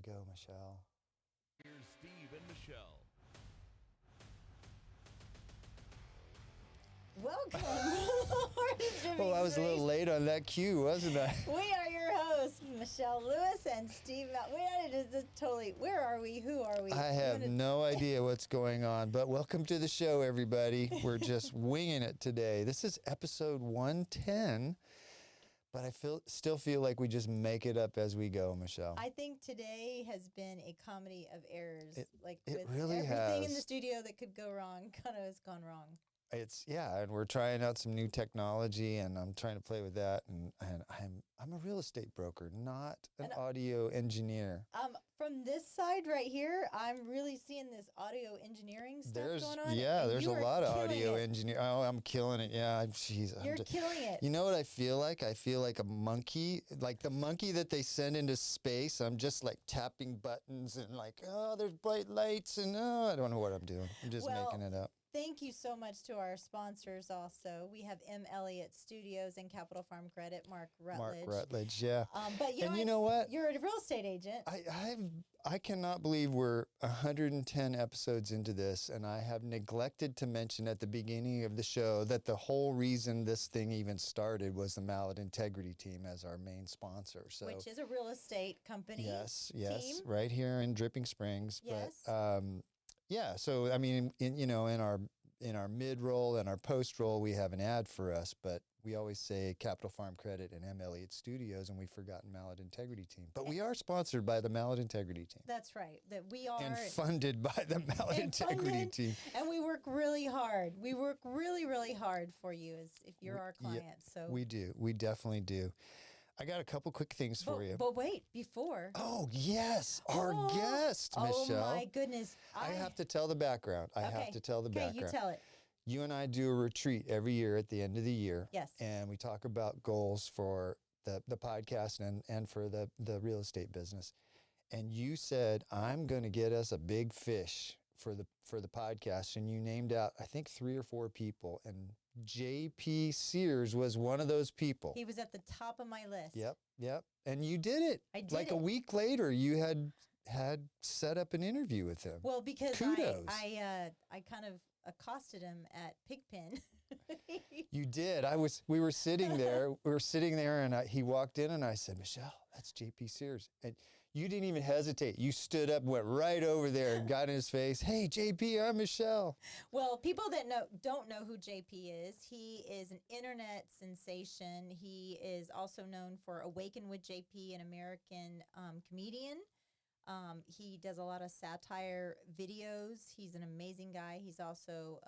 go, Michelle. Here's Steve and Michelle. Welcome. Oh, I was a little late on that cue, wasn't I? We are your hosts, Michelle Lewis and Steve. Where are we? Who are we? I have no idea what's going on, but welcome to the show, everybody. We're just winging it today. This is episode 110, but I still feel like we just make it up as we go, Michelle. I think today has been a comedy of errors. It with really everything has. in the studio that could go wrong kind of has gone wrong. And we're trying out some new technology, and I'm trying to play with that. And I'm a real estate broker, not an audio engineer. From this side right here, I'm really seeing this audio engineering stuff going on. Yeah, there's a lot of audio engineering. Oh, I'm killing it. Yeah, You're killing it. You know what I feel like? I feel like a monkey, like the monkey that they send into space. I'm just like tapping buttons and like, oh, there's bright lights, and I don't know what I'm doing. I'm just making it up. Thank you so much to our sponsors also. We have M. Elliott Studios and Capital Farm Credit, Mark Rutledge. Yeah. But you know what? You're a real estate agent. I cannot believe we're 110 episodes into this, and I have neglected to mention at the beginning of the show that the whole reason this thing even started was the Mallett Integrity Team as our main sponsor. So, which is a real estate company. Yes, team. right here in Dripping Springs. Yes. But, yeah, so I mean, in our mid roll and our post roll, we have an ad for us, but we always say Capital Farm Credit and M. Elliott Studios, and we've forgotten Mallett Integrity Team. But we are sponsored by the Mallett Integrity Team. That's right. That we are and funded by the Mallett Integrity Team. And we work really hard. We work really, really hard for you as if you're our client. So we do. We definitely do. I got a couple quick things for you. But wait, before. Oh, yes. Our guest, Michelle. Oh, my goodness. I have to tell the background. I have to tell the background. Okay, you tell it. You and I do a retreat every year at the end of the year. Yes. And we talk about goals for the podcast and for the real estate business. And you said, I'm going to get us a big fish for the podcast. And you named out, I think, 3 or 4 people. And J.P. Sears was one of those people. He was at the top of my list. Yep. And you did it. I did like it. A week later, you had set up an interview with him. Well, because Kudos. I kind of accosted him at Pigpen. You did. We were sitting there. And he walked in, and I said, Michelle, that's J.P. Sears. And you didn't even hesitate. You stood up, went right over there, and got in his face. Hey, J.P., I'm Michelle. Well, people that don't know who J.P. is, he is an internet sensation. He is also known for Awaken with J.P., an American comedian. He does a lot of satire videos. He's an amazing guy. He's also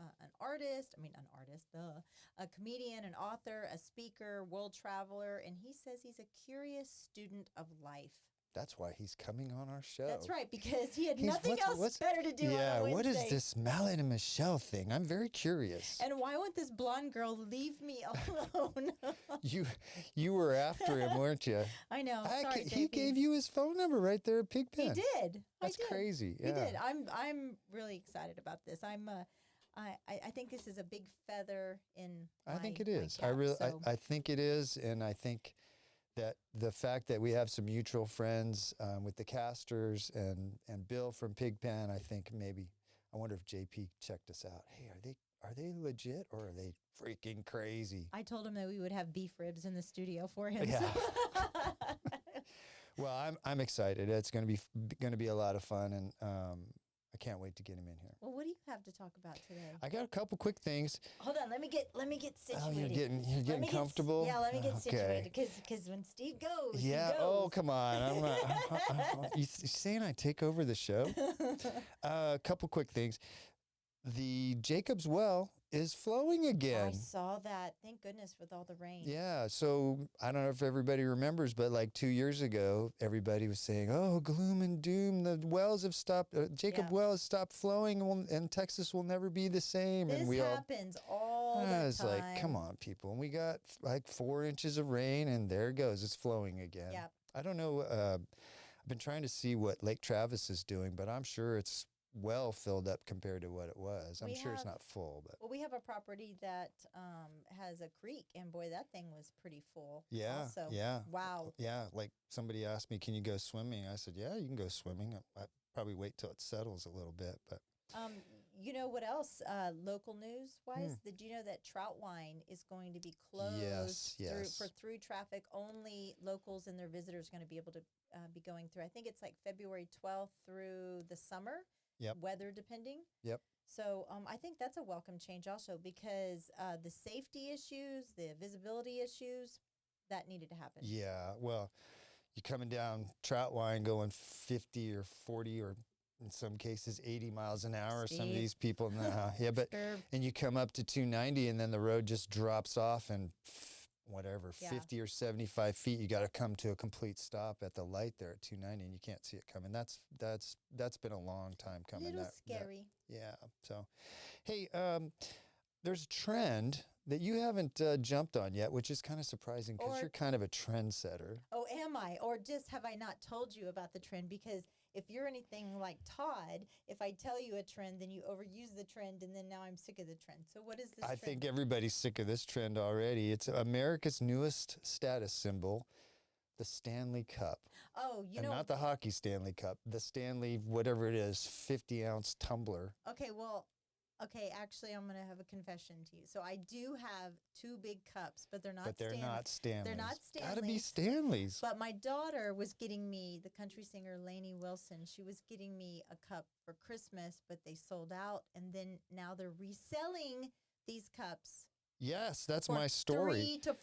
a comedian, an author, a speaker, world traveler, and he says he's a curious student of life. That's why he's coming on our show. That's right, because he had nothing else better to do on a Wednesday. What is this Mallett and Michelle thing? I'm very curious. And why won't this blonde girl leave me alone? You were after him, weren't you? I know. Sorry, he gave you his phone number right there at Pigpen. He did. That's crazy. Yeah. He did. I'm really excited about this. I think this is a big feather in I think it is. Cap, I think it is, and I think that the fact that we have some mutual friends with the Casters and Bill from Pigpen, I think I wonder if JP checked us out. Hey, are they legit or are they freaking crazy? I told him that we would have beef ribs in the studio for him. Yeah. Well, I'm excited. It's going to be a lot of fun, and I can't wait to get him in here. Well, what do you have to talk about today? I got a couple quick things. Hold on, let me get situated. Oh, you're getting comfortable? Let me get situated because when Steve goes, yeah. he goes. Oh, come on. You saying I take over the show? A couple quick things. The Jacob's Well is flowing again. I saw that. Thank goodness with all the rain. Yeah. So I don't know if everybody remembers, but like 2 years ago, everybody was saying, oh, gloom and doom. The wells have stopped. Jacob Well has stopped flowing and Texas will never be the same. This happens all the time. It's like, come on, people. And we got like 4 inches of rain and there it goes. It's flowing again. Yep. I don't know. I've been trying to see what Lake Travis is doing, but I'm sure it's well filled up compared to what it was. I'm We sure it's have- not full, but Well, we have a property that has a creek, and boy, that thing was pretty full. yeah, Also. yeah. Wow. Yeah, like somebody asked me, "Can you go swimming?" I said, "Yeah, you can go swimming. I probably wait till it settles a little bit, but You know what else? Local news wise, Hmm. did you know that Trout Wine is going to be closed Yes. for through traffic? Only locals and their visitors are going to be able to be going through. I think it's like February 12th through the summer. Yep. Weather depending. Yep. So I think that's a welcome change also because the safety issues, the visibility issues, that needed to happen. Yeah, well, you're coming down Trout Line going 50 or 40 or in some cases 80 miles an hour. Some of Steve. these people now, yeah, but Sure. and you come up to 290 and then the road just drops off and whatever, Yeah. 50 or 75 feet, you got to come to a complete stop at the light there at 290 and you can't see it coming. That's been a long time coming. Little That- scary. yeah. So, hey, there's a trend that you haven't jumped on yet, which is kind of surprising because Or- you're kind of a trendsetter. Oh, am I? Or just have I not told you about the trend? Because if you're anything like Todd, if I tell you a trend, then you overuse the trend, and then now I'm sick of the trend. So what is this I trend? think everybody's sick of this trend already. It's America's newest status symbol, the Stanley Cup. Oh, you And know. not the hockey Stanley Cup, the Stanley, whatever it is, 50-ounce tumbler. Okay, well, okay. Actually, I'm gonna have a confession to you. So I do have two big cups, but they're not. But they're not Stanleys. They're not Gotta be Stanleys. Stanleys. But my daughter was getting me, the country singer Lainey Wilson, she was getting me a cup for Christmas, but they sold out. And then now they're reselling these cups Yes, that's for my story. $300 to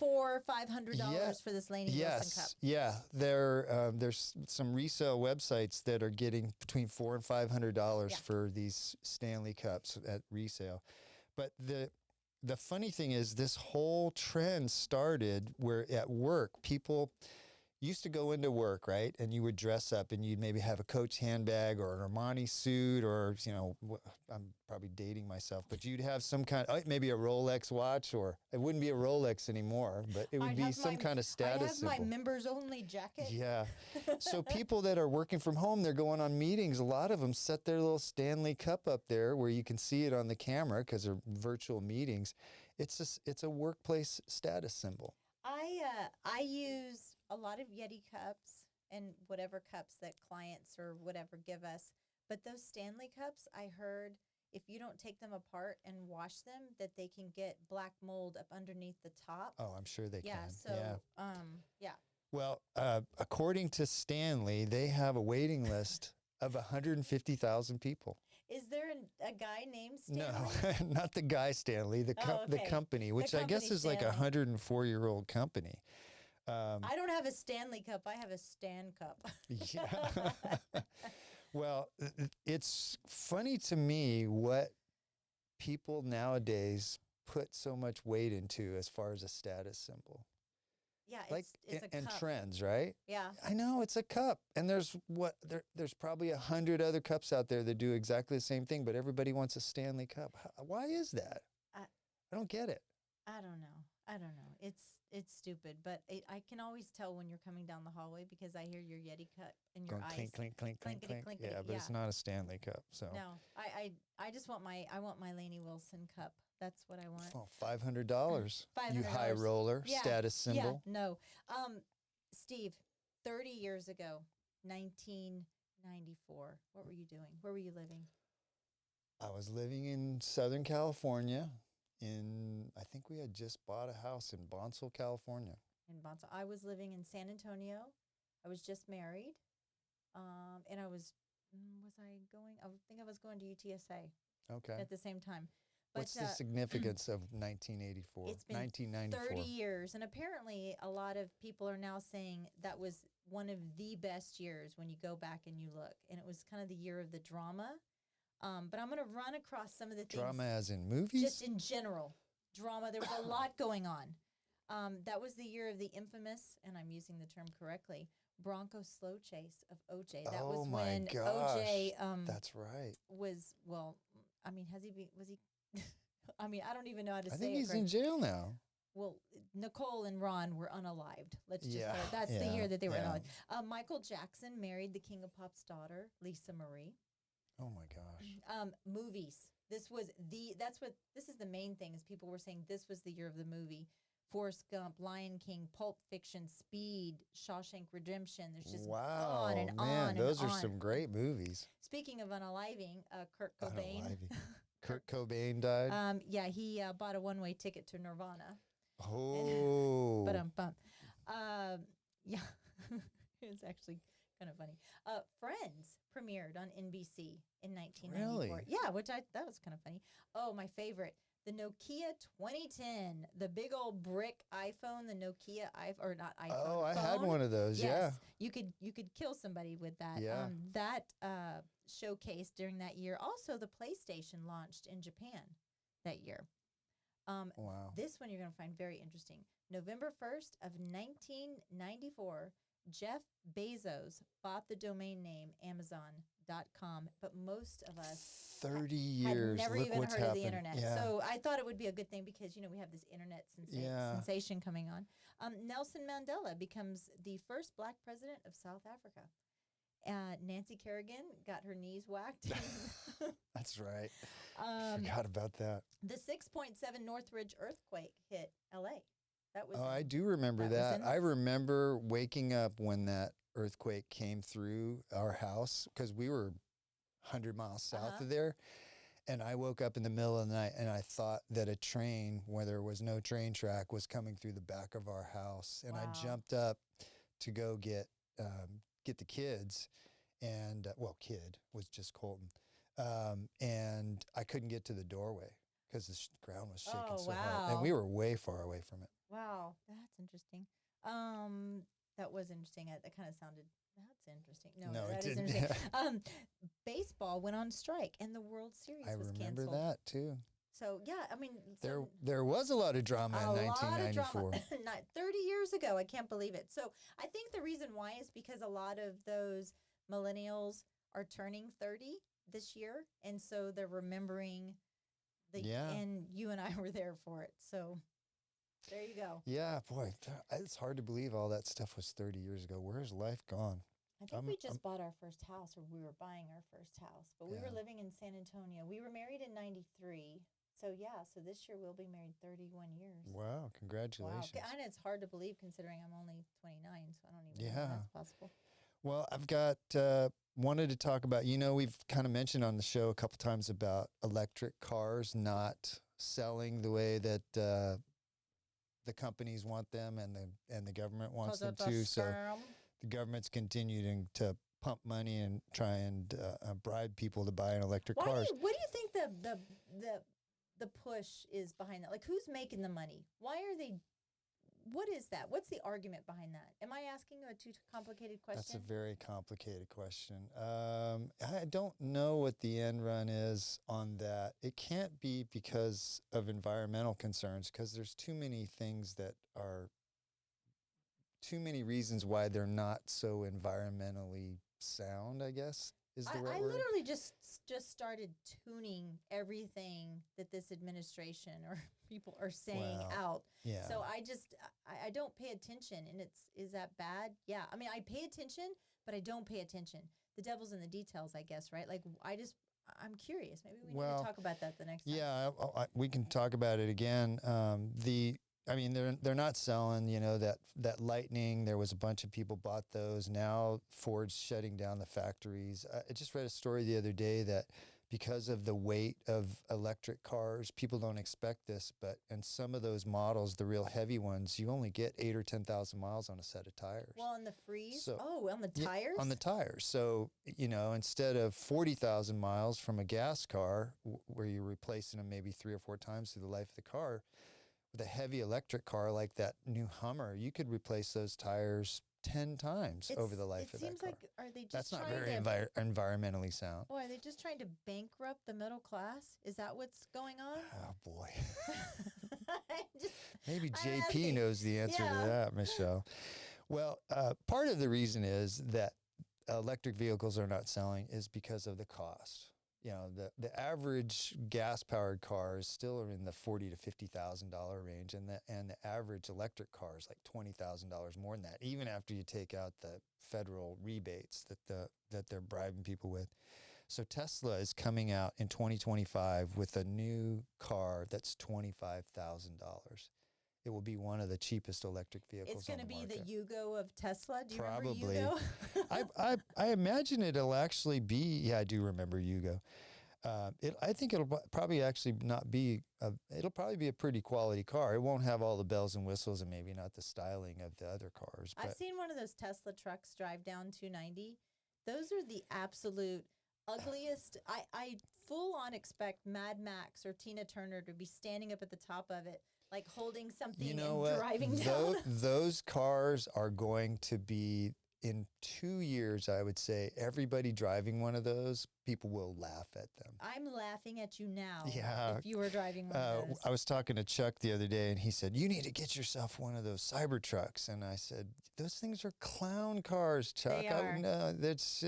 $500 for this Lainey Wilson cup. Yeah. There's some resale websites that are getting between $400 and $500 Yeah. for these Stanley Cups at resale. But the funny thing is, this whole trend started where at work people used to go into work, right? And you would dress up and you'd maybe have a Coach handbag or an Armani suit or, I'm probably dating myself, but you'd have some kind maybe a Rolex watch, or it wouldn't be a Rolex anymore, but it would I'd be have some my- kind of status I have symbol. my members only jacket. Yeah. So people that are working from home, they're going on meetings. A lot of them set their little Stanley Cup up there where you can see it on the camera because they're virtual meetings. It's a workplace status symbol. I use a lot of Yeti cups and whatever cups that clients or whatever give us. But those Stanley cups, I heard if you don't take them apart and wash them, that they can get black mold up underneath the top. Oh, I'm sure they Yeah. can. So, yeah. Well, according to Stanley, they have a waiting list of 150,000 people. Is there a guy named No, Stanley? not the guy Stanley, the okay. company, which I guess company is like a Stanley. 104-year-old company. I don't have a Stanley cup. I have a Stan cup. Yeah. Well, it's funny to me what people nowadays put so much weight into as far as a status symbol. Yeah, Like it's a and cup. trends, right? Yeah. I know it's a cup, and there's probably 100 other cups out there that do exactly the same thing, but everybody wants a Stanley Cup. Why is that? I- I don't get it. I don't know. It's stupid, but I can always tell when you're coming down the hallway because I hear your Yeti cup and your Going eyes. clink, clink, clink, clink, Clinkety, clink. clinkety, Yeah, but it's yeah. not a Stanley Cup. So No, I just want my Lainey Wilson cup. That's what I want. oh, $500. You high $500. roller Yeah, status symbol. Yeah, no. Steve, 30 years ago, 1994. What were you doing? Where were you living? I was living in Southern California. I think we had just bought a house in Bonsall, California. In Bonzo. I was living in San Antonio. I was just married. And I was I going? I think I was going to UTSA Okay. at the same time. But What's the significance of 1984? it's been 1994. 30 years. And apparently a lot of people are now saying that was one of the best years when you go back and you look. And it was kind of the year of the drama. But I'm going to run across some of the things. Drama as in movies? Just in general. Drama. There was a lot going on. That was the year of the infamous, and I'm using the term correctly, Bronco slow chase of OJ. That Oh was my when gosh, OJ That's right. was, well, I mean, was he, I mean, I don't even know how to I say think it. he's right. in jail now. Well, Nicole and Ron were unalived. Let's just Yeah, that's the yeah, year that they were yeah. unalived. Michael Jackson married the King of Pop's daughter, Lisa Marie. Oh my gosh. Movies. This is the main thing is people were saying this was the year of the movie. Forrest Gump, Lion King, Pulp Fiction, Speed, Shawshank Redemption. There's just Wow, on and man, on those and are on. some great movies. Speaking of unaliving, Kurt Cobain. Unaliving. Kurt Cobain died. Yeah, he bought a one-way ticket to Nirvana. Oh. But yeah, it was actually kind of funny. Friends premiered on NBC in 1994. Really? Yeah, that was kind of funny. Oh, my favorite, the Nokia 2010, the big old brick iPhone, the Nokia or not iPhone. Oh, I phone. had one of those. Yes, Yeah. you could kill somebody with that. Yeah. That showcased during that year. Also, the PlayStation launched in Japan that year. Wow. This one you're going to find very interesting. November 1st of 1994, Jeff Bezos bought the domain name Amazon.com, but most of us 30 years. had never Look even what's heard happened. of the internet. Yeah. So I thought it would be a good thing because, we have this internet Yeah. sensation coming on. Nelson Mandela becomes the first black president of South Africa. Nancy Kerrigan got her knees whacked. That's right. Forgot about that. The 6.7 Northridge earthquake hit L.A. That was. Oh, I do remember that. I remember waking up when that earthquake came through our house because we were 100 miles south of there. And I woke up in the middle of the night and I thought that a train, where there was no train track, was coming through the back of our house. And I jumped up to go get the kids. And, kid was just Colton. And I couldn't get to the doorway because the ground was shaking so hard. And we were way far away from it. Wow, that's interesting. That was interesting. That kind of sounded, that's interesting. No, that is interesting. Baseball went on strike and the World Series was canceled. I remember that too. So, yeah, I mean. There was a lot of drama in 1994. Lot of drama. Not 30 years ago. I can't believe it. So I think the reason why is because a lot of those millennials are turning 30 this year. And so they're remembering and you and I were there for it. So there you go. Yeah, boy, it's hard to believe all that stuff was 30 years ago. Where's life gone? I think we just bought our first house, or we were buying our first house, but we were living in San Antonio. We were married in 93. So this year we'll be married 31 years. Wow, congratulations. Wow. And it's hard to believe considering I'm only 29, so I don't even know how that's possible. Well, I've got wanted to talk about, we've kind of mentioned on the show a couple times about electric cars not selling the way that the companies want them and the government wants them to. So the government's continuing to pump money and try and bribe people to buy an electric cars. What do you think the push is behind that? Like, who's making the money? Why are they? What is that? What's the argument behind that? Am I asking a too complicated question? That's a very complicated question. I don't know what the end run is on that. It can't be because of environmental concerns, because there's too many things that are too many reasons why they're not so environmentally sound, I guess, is the right I word. literally just started tuning everything that this administration or people are saying out. Yeah. So I don't pay attention, and is that bad? Yeah. I mean, I pay attention, but I don't pay attention. The devil's in the details, I guess, right? Like, I'm curious. Maybe we need to talk about that the next time. Yeah, we can talk about it again. They're not selling, that Lightning. There was a bunch of people bought those. Now Ford's shutting down the factories. I just read a story the other day that because of the weight of electric cars, people don't expect this, but in some of those models, the real heavy ones, you only get 8,000 or 10,000 miles on a set of tires. Well, on the freeze? On the tires? On the tires. So, instead of 40,000 miles from a gas car, where you're replacing them maybe 3 or 4 times through the life of the car, with a heavy electric car like that new Hummer, you could replace those tires 10 times over the life of that car. It seems like, are they just That's not trying very environmentally sound. Are they just trying to bankrupt the middle class? Is that what's going on? Oh, boy. Just, Maybe JP knows the answer to that, Michelle. Well, part of the reason is that electric vehicles are not selling is because of the cost. The average gas-powered car is still in the $40,000 to $50,000 range, and the average electric car is like $20,000 more than that, even after you take out the federal rebates that they're bribing people with. So Tesla is coming out in 2025 with a new car that's $25,000. It will be one of the cheapest electric vehicles. It's going to on the be the market. Yugo of Tesla. Do you Probably. remember Yugo? I imagine it'll actually be. Yeah, I do remember Yugo. I think it'll probably actually not be. It'll probably be a pretty quality car. It won't have all the bells and whistles and maybe not the styling of the other cars. But I've seen one of those Tesla trucks drive down 290. Those are the absolute ugliest. I full on expect Mad Max or Tina Turner to be standing up at the top of it, like holding something you know and what? driving down. Those cars are going to be in 2 years. I would say everybody driving one of those, people will laugh at them. I'm laughing at you now. Yeah. If you were driving one of those. I was talking to Chuck the other day, and he said, "You need to get yourself one of those Cybertrucks." And I said, "Those things are clown cars, Chuck. They are. No, that's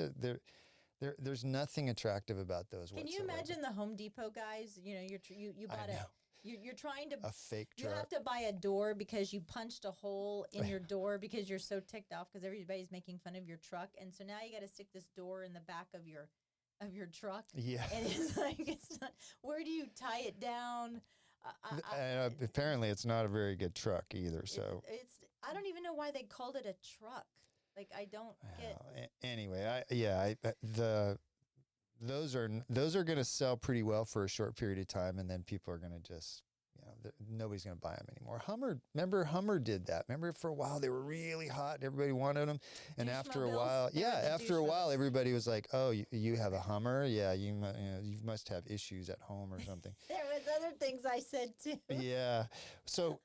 there's nothing attractive about those Can whatsoever." you imagine the Home Depot guys? You know, you I bought know. you're trying to A fake you truck? have to buy a door because you punched a hole in your door because you're so ticked off because everybody's making fun of your truck, and so now you got to stick this door in the back of your truck. Yeah. And it's like it's not. Where do you tie it down? Apparently, it's not a very good truck either. So it's I don't even know why they called it a truck. Like I don't get. Anyway, those are going to sell pretty well for a short period of time, and then people are going to just, nobody's going to buy them anymore. Remember Hummer did that. Remember for a while they were really hot and everybody wanted them, and after a while, everybody was like, "Oh, you have a Hummer? Yeah, you must have issues at home or something." There was other things I said too. Yeah. So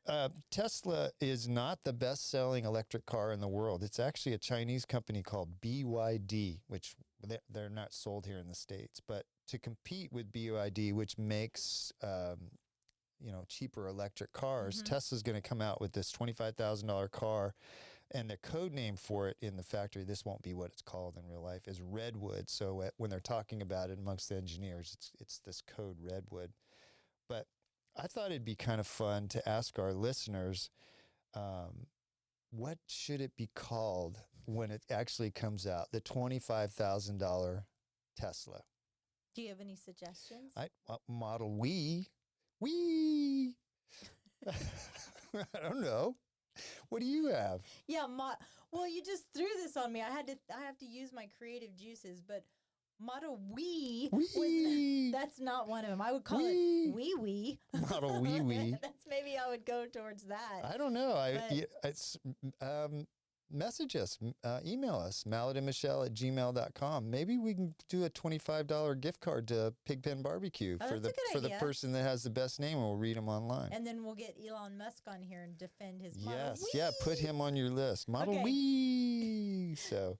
Tesla is not the best-selling electric car in the world. It's actually a Chinese company called BYD, which they're not sold here in the States. But to compete with BYD, which makes cheaper electric cars, Tesla's going to come out with this $25,000 car, and the code name for it in the factory, this won't be what it's called in real life, is Redwood. So when they're talking about it amongst the engineers, it's this code Redwood. But I thought it'd be kind of fun to ask our listeners, what should it be called when it actually comes out, the $25,000 Tesla? Do you have any suggestions? Model Wii. Wee. I don't know. What do you have? Yeah, well, you just threw this on me. I have to use my creative juices, but Model Wii. That's not one of them. I would call it Wee Wee. Model Wee Wee. That's maybe I would go towards that. I don't know. Message us, email us, mallettandmichelle@gmail.com. Maybe we can do a $25 gift card to Pigpen Barbecue for the person that has the best name, and we'll read them online. And then we'll get Elon Musk on here and defend his Model Yes, Wii. yeah, put him on your list. Model Wii. So,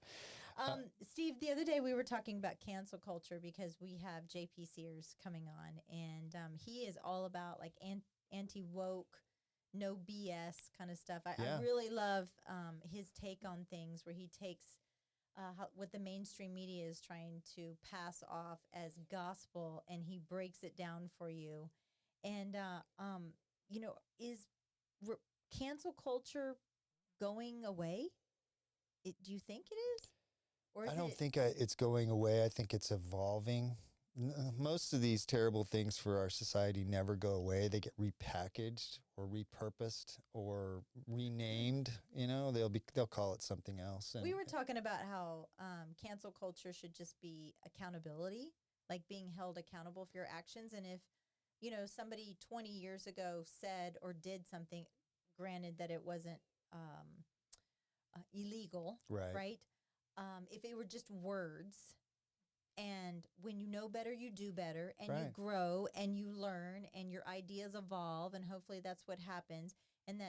Steve, the other day we were talking about cancel culture because we have JP Sears coming on, and he is all about like anti-woke, no BS kind of stuff. I really love his take on things where he takes what the mainstream media is trying to pass off as gospel, and he breaks it down for you. And, is cancel culture going away? Do you think it is? Or I don't think it's going away. I think it's evolving. Most of these terrible things for our society never go away. They get repackaged or repurposed or renamed. They'll call it something else. And we were talking about how cancel culture should just be accountability, like being held accountable for your actions. And if somebody 20 years ago said or did something, granted that it wasn't illegal, right? If it were just words. And when you know better, you do better, and you grow and you learn and your ideas evolve, and hopefully that's what happens. And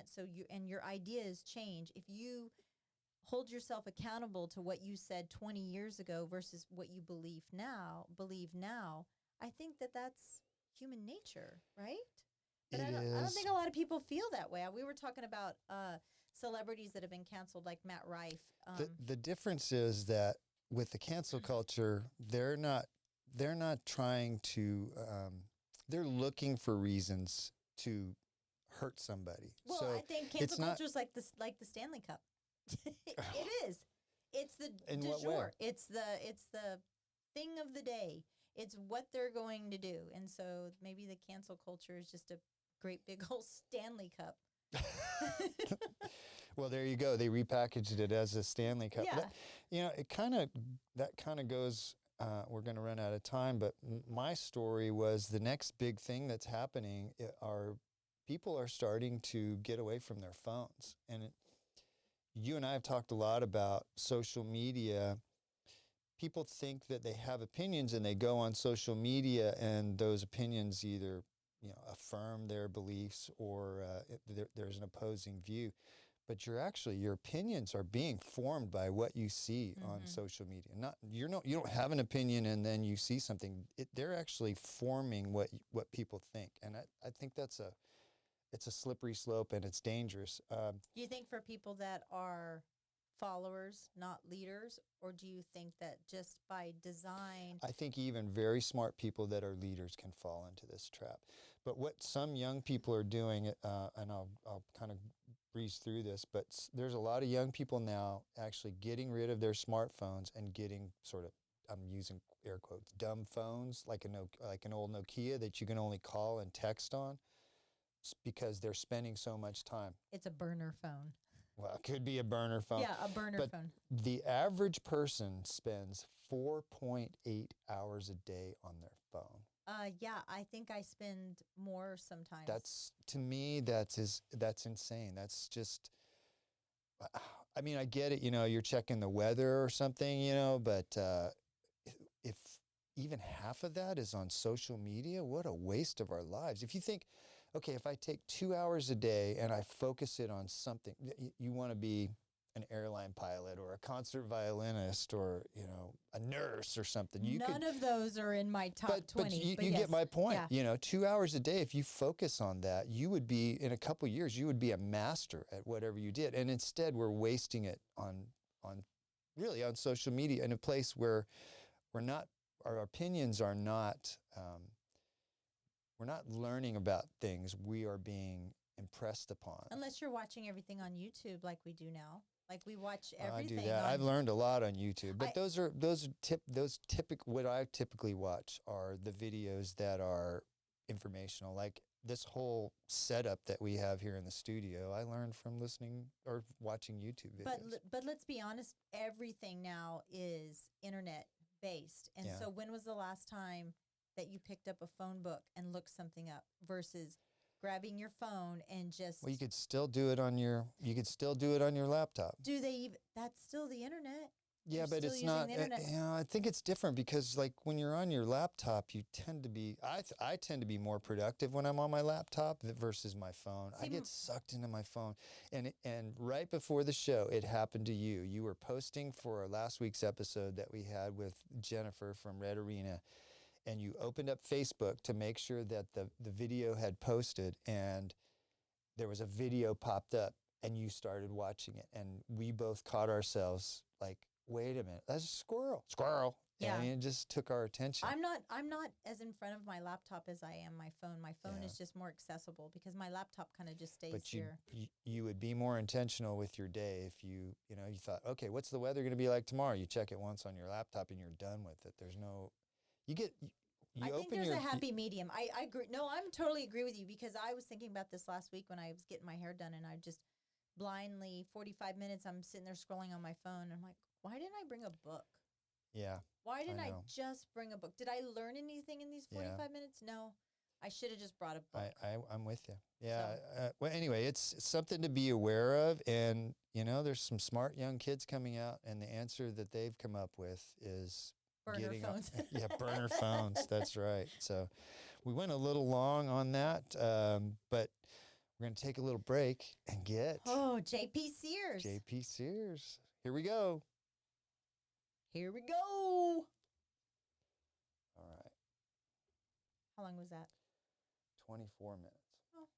your ideas change. If you hold yourself accountable to what you said 20 years ago versus what you believe now, I think that's human nature, right? But I don't think a lot of people feel that way. We were talking about celebrities that have been canceled, like Matt Rife. The difference is that with the cancel culture, they're not trying to. They're looking for reasons to hurt somebody. Well, so I think cancel culture is like the Stanley Cup. It is. It's the In du what jour. way? It's the thing of the day. It's what they're going to do. And so maybe the cancel culture is just a great big old Stanley Cup. Well, there you go. They repackaged it as a Stanley Cup. Yeah. It kind of goes. We're going to run out of time, but my story was the next big thing that's happening. Are people are starting to get away from their phones, and you and I have talked a lot about social media. People think that they have opinions, and they go on social media, and those opinions either affirm their beliefs or there's an opposing view. But your opinions are being formed by what you see on social media. You don't have an opinion and then you see something. They're actually forming what people think, and I think it's a slippery slope and it's dangerous. Do you think for people that are followers, not leaders, or do you think that just by design? I think even very smart people that are leaders can fall into this trap. But what some young people are doing, and I'll kind of breeze through this, but there's a lot of young people now actually getting rid of their smartphones and getting sort of, I'm using air quotes, dumb phones like an old Nokia that you can only call and text on, because they're spending so much time. It's a burner phone. Well, it could be a burner phone. Yeah, a burner phone. The average person spends 4.8 hours a day on their phone. Yeah, I think I spend more sometimes. To me, that's insane. That's just, I mean, I get it, you're checking the weather or something, but if even half of that is on social media, what a waste of our lives. If you think, okay, if I take 2 hours a day and I focus it on something, you want to be an airline pilot or a concert violinist or, a nurse or something. None of those are in my top 20. But you get my point. Yeah. 2 hours a day, if you focus on that, you would be, in a couple of years, you would be a master at whatever you did. And instead, we're wasting it on social media in a place where our opinions are not, we're not learning about things. We are being impressed upon. Unless you're watching everything on YouTube like we do now. Like we watch everything. I do that. I've learned a lot on YouTube, but what I typically watch are the videos that are informational. Like this whole setup that we have here in the studio, I learned from listening or watching YouTube videos. But let's be honest, everything now is internet based. And so when was the last time that you picked up a phone book and looked something up versus grabbing your phone and just... Well, you could still do it on your laptop. Do they even... That's still the internet. Yeah, You're but it's not... I think it's different because, like, when you're on your laptop, you tend to be... I tend to be more productive when I'm on my laptop versus my phone. I get sucked into my phone. And right before the show, it happened to you. You were posting for last week's episode that we had with Jennifer from Red Arena, and you opened up Facebook to make sure that the video had posted, and there was a video popped up, and you started watching it, and we both caught ourselves like, wait a minute, that's a squirrel. Yeah. And it just took our attention. I'm not as in front of my laptop as I am my phone. My phone is just more accessible because my laptop kind of just stays here. You would be more intentional with your day if you thought, okay, what's the weather going to be like tomorrow? You check it once on your laptop and you're done with it. There's no... I think there's a happy medium. I agree. No, I'm totally agree with you because I was thinking about this last week when I was getting my hair done, and I just blindly 45 minutes I'm sitting there scrolling on my phone, and I'm like, why didn't I bring a book? Yeah. Why didn't I just bring a book? Did I learn anything in these 45 minutes? No. I should have just brought a book. I'm with you. Yeah. Well, anyway, it's something to be aware of, and there's some smart young kids coming out, and the answer that they've come up with is burner phones. Burner phones. That's right. So we went a little long on that, but we're going to take a little break and get... Oh, JP Sears. JP Sears. Here we go. Here we go. All right. How long was that? 24 minutes.